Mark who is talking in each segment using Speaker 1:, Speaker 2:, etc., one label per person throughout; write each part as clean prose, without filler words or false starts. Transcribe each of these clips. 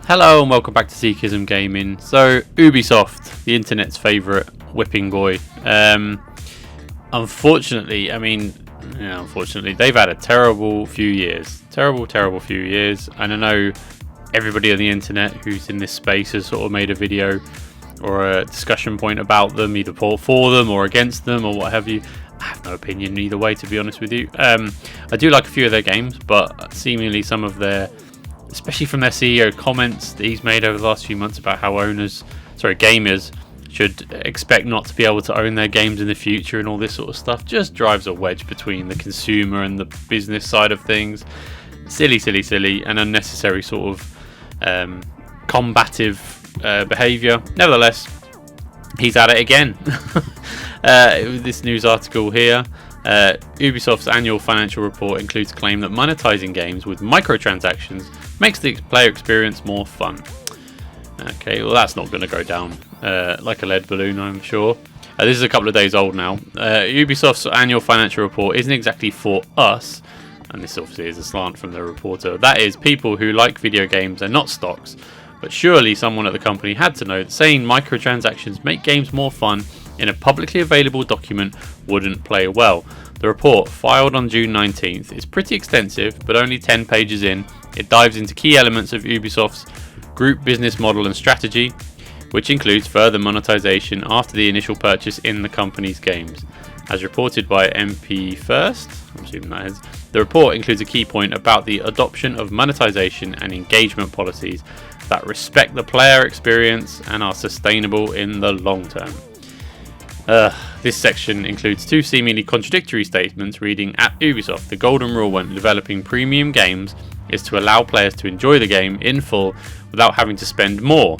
Speaker 1: Hello and welcome back to Zeekism Gaming. So, Ubisoft, the internet's favourite whipping boy. Unfortunately, they've had a terrible few years. Terrible few years. And I know everybody on the internet who's in this space has sort of made a video or a discussion point about them, either for them or against them or what have you. I have no opinion either way, to be honest with you. I do like a few of their games, but seemingly some of their, especially from their CEO comments that he's made over the last few months about how gamers should expect not to be able to own their games in the future and all this sort of stuff, just drives a wedge between the consumer and the business side of things. Silly and unnecessary sort of combative behaviour. Nevertheless, he's at it again. This news article here. Ubisoft's annual financial report includes a claim that monetizing games with microtransactions makes the player experience more fun. Okay, well that's not going to go down like a lead balloon, I'm sure. This is a couple of days old now. Ubisoft's annual financial report isn't exactly for us, and this obviously is a slant from the reporter. That is, people who like video games and not stocks. But surely someone at the company had to know that saying microtransactions make games more fun in a publicly available document wouldn't play well. The report, filed on June 19th, is pretty extensive, but only 10 pages in. It dives into key elements of Ubisoft's group business model and strategy, which includes further monetization after the initial purchase in the company's games. As reported by MP First, I'm assuming that is, the report includes a key point about the adoption of monetization and engagement policies that respect the player experience and are sustainable in the long term. This section includes two seemingly contradictory statements reading, at Ubisoft, the golden rule when developing premium games is to allow players to enjoy the game in full without having to spend more.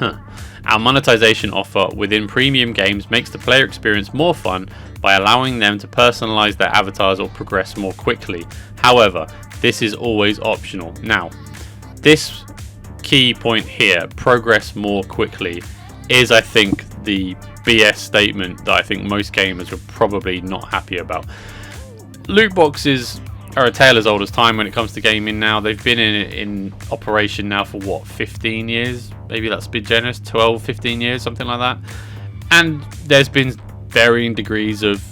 Speaker 1: Our monetization offer within premium games makes the player experience more fun by allowing them to personalize their avatars or progress more quickly. However, this is always optional. Now, this key point here, progress more quickly, is I think the BS statement that I think most gamers are probably not happy about. Loot boxes are a tale as old as time when it comes to gaming now. They've been in operation now for what, 15 years? Maybe that's a bit generous, 12, 15 years, something like that. And there's been varying degrees of,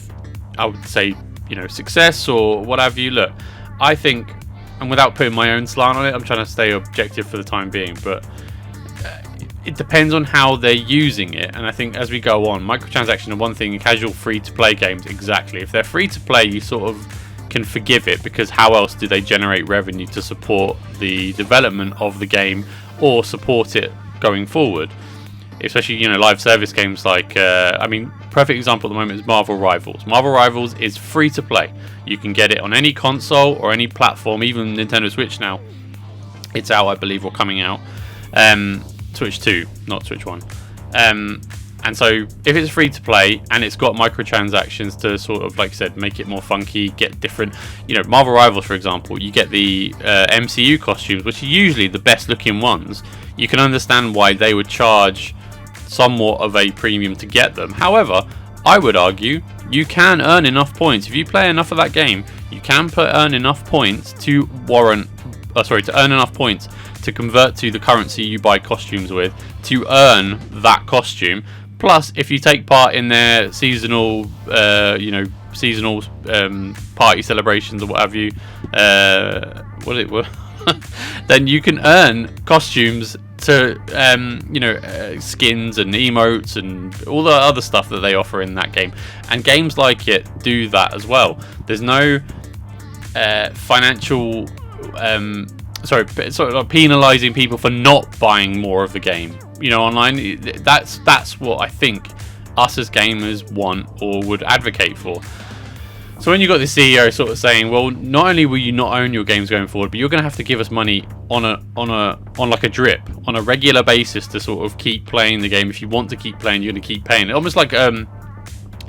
Speaker 1: I would say, success or what have you. Look, I think, and without putting my own slant on it, I'm trying to stay objective for the time being, but it depends on how they're using it. And I think as we go on, microtransactions are one thing, and casual free-to-play games, exactly. If they're free-to-play, you sort of can forgive it, because how else do they generate revenue to support the development of the game or support it going forward? Especially, live service games like, perfect example at the moment is Marvel Rivals. Marvel Rivals is free to play. You can get it on any console or any platform, even Nintendo Switch now. It's out, I believe, or coming out. Switch 2, not Switch 1. And so if it's free to play and it's got microtransactions to sort of, like I said, make it more funky, get different, Marvel Rivals, for example, you get the MCU costumes, which are usually the best looking ones. You can understand why they would charge somewhat of a premium to get them. However, I would argue you can earn enough points. If you play enough of that game, you can earn enough points to earn enough points to convert to the currency you buy costumes with to earn that costume. Plus, if you take part in their seasonal party celebrations or what have you, then you can earn costumes to, skins and emotes and all the other stuff that they offer in that game. And games like it do that as well. There's no financial, sort of penalising people for not buying more of the game. Online, that's what I think us as gamers want or would advocate for. So when you got the CEO sort of saying, well, not only will you not own your games going forward, but you're going to have to give us money on like a drip, on a regular basis to sort of keep playing the game. If you want to keep playing, you're going to keep paying. Almost like a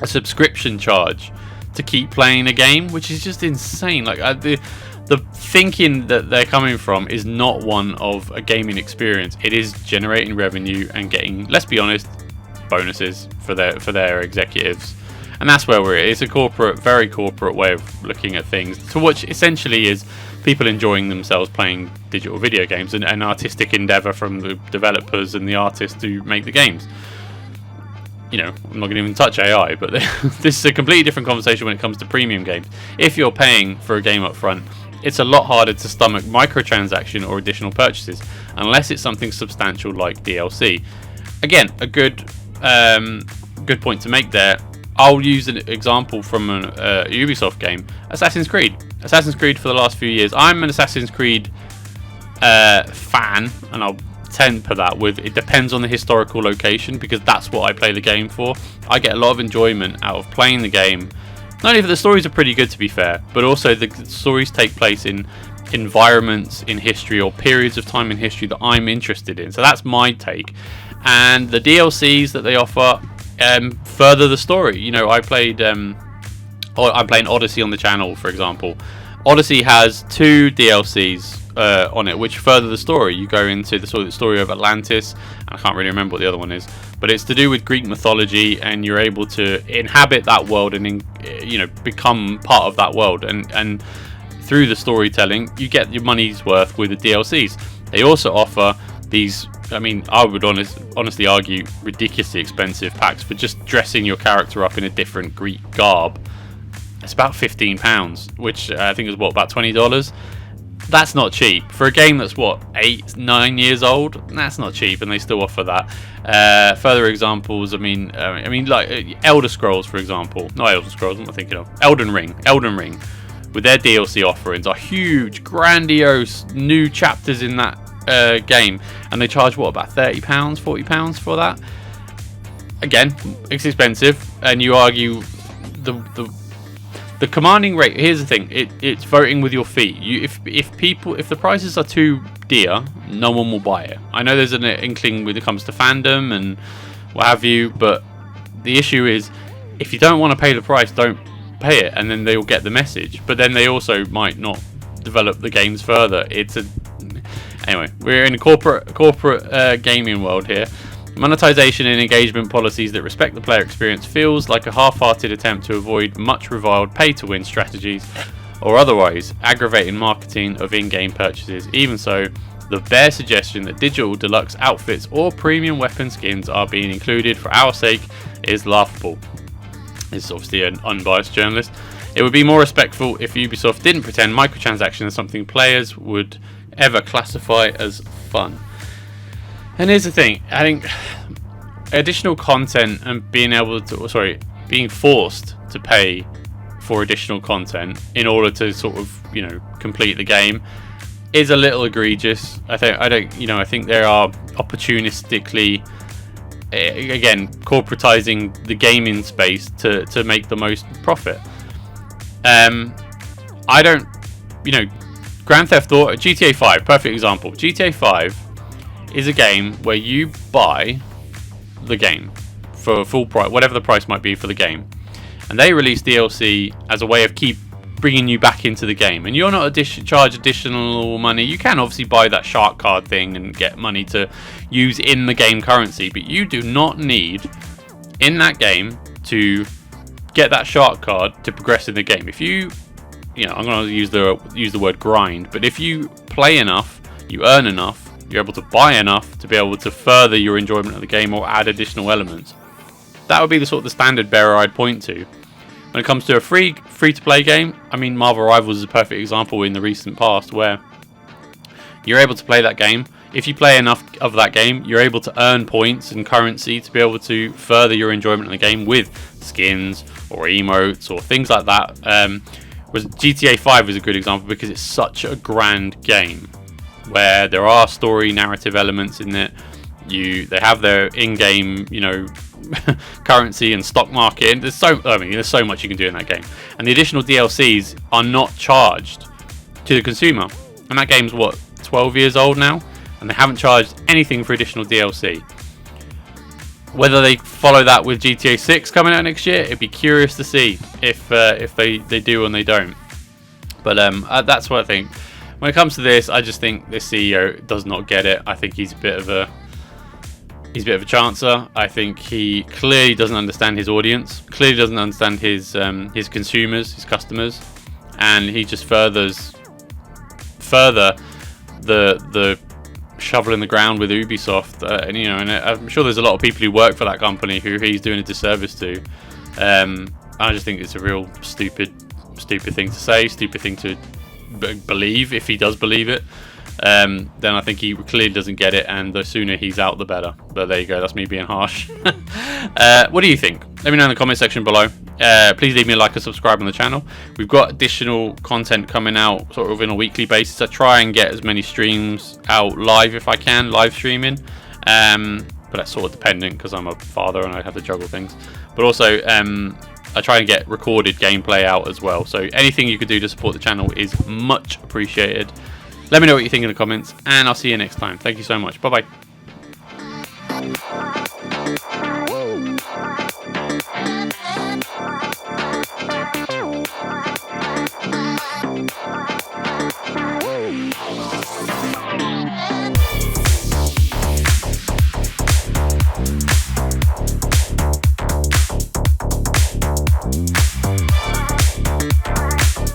Speaker 1: subscription charge to keep playing a game, which is just insane. Like the thinking that they're coming from is not one of a gaming experience. It is generating revenue and getting, let's be honest, bonuses for their executives. And that's where we're at. It's a very corporate way of looking at things, to which essentially is people enjoying themselves playing digital video games, and an artistic endeavor from the developers and the artists who make the games. I'm not going to even touch AI, but this is a completely different conversation when it comes to premium games. If you're paying for a game up front, it's a lot harder to stomach microtransaction or additional purchases, unless it's something substantial like DLC. Again, a good point to make there. I'll use an example from a Ubisoft game, Assassin's Creed. Assassin's Creed for the last few years. I'm an Assassin's Creed fan, and I'll temper that with it depends on the historical location, because that's what I play the game for. I get a lot of enjoyment out of playing the game. Not only for the stories are pretty good, to be fair, but also the stories take place in environments in history or periods of time in history that I'm interested in. So that's my take. And the DLCs that they offer further the story. I'm playing Odyssey on the channel, for example. Odyssey has 2 DLCs on it, which further the story. You go into the sort of story of Atlantis. I can't really remember what the other one is, but it's to do with Greek mythology, and you're able to inhabit that world and become part of that world. And through the storytelling, you get your money's worth with the DLCs. They also offer these. I would honestly argue ridiculously expensive packs for just dressing your character up in a different Greek garb. It's about £15, which I think is about $20. That's not cheap for a game that's 8-9 years old. That's not cheap, and they still offer that. Further examples, like Elder Scrolls, for example. Not Elder Scrolls, what am I thinking of? Elden Ring, with their DLC offerings are huge, grandiose new chapters in that game, and they charge about £30, £40 for that. Again, it's expensive, and you argue the commanding rate. Here's the thing: it's voting with your feet. If the prices are too dear, no one will buy it. I know there's an inkling when it comes to fandom and what have you, but the issue is if you don't want to pay the price, don't pay it, and then they will get the message. But then they also might not develop the games further. Anyway, we're in a corporate gaming world here. Monetization and engagement policies that respect the player experience feels like a half-hearted attempt to avoid much reviled pay-to-win strategies or otherwise aggravating marketing of in-game purchases. Even so, the bare suggestion that digital deluxe outfits or premium weapon skins are being included for our sake is laughable. This is obviously an unbiased journalist. It would be more respectful if Ubisoft didn't pretend microtransactions are something players would ever classify as fun. And here's the thing: I think additional content and being forced to pay for additional content in order to sort of complete the game is a little egregious. I think there are opportunistically again corporatizing the gaming space to make the most profit. Grand Theft Auto, GTA 5, perfect example. GTA 5 is a game where you buy the game for full price, whatever the price might be for the game, and they release DLC as a way of keep bringing you back into the game, and you're not charge additional money. You can obviously buy that shark card thing and get money to use in the game currency, but you do not need in that game to get that shark card to progress in the game. If I'm going to use the word grind, but if you play enough, you earn enough, you're able to buy enough to be able to further your enjoyment of the game or add additional elements. That would be the standard bearer I'd point to. When it comes to a free to play game, Marvel Rivals is a perfect example in the recent past where you're able to play that game. If you play enough of that game, you're able to earn points and currency to be able to further your enjoyment of the game with skins or emotes or things like that. Whereas GTA 5 is a good example because it's such a grand game where there are story narrative elements in it. They have their in-game currency and stock market. There's so much you can do in that game, and the additional DLCs are not charged to the consumer. And that game's 12 years old now, and they haven't charged anything for additional DLC. Whether they follow that with GTA 6 coming out next year, it'd be curious to see if they do and they don't. But that's what I think. When it comes to this, I just think this CEO does not get it. I think he's a bit of a chancer. I think he clearly doesn't understand his audience, clearly doesn't understand his consumers, his customers, and he just furthers further the shovel in the ground with Ubisoft, and I'm sure there's a lot of people who work for that company who he's doing a disservice to. I just think it's a real stupid thing to say, stupid thing to believe, if he does believe it. Then I think he clearly doesn't get it, and the sooner he's out, the better. But there you go, that's me being harsh. What do you think? Let me know in the comment section below. Please leave me a like and subscribe on the channel. We've got additional content coming out sort of on a weekly basis. I try and get as many streams out live if I can, live streaming. But that's sort of dependent because I'm a father and I have to juggle things. But also, I try and get recorded gameplay out as well. So anything you could do to support the channel is much appreciated. Let me know what you think in the comments, and I'll see you next time. Thank you so much. Bye-bye.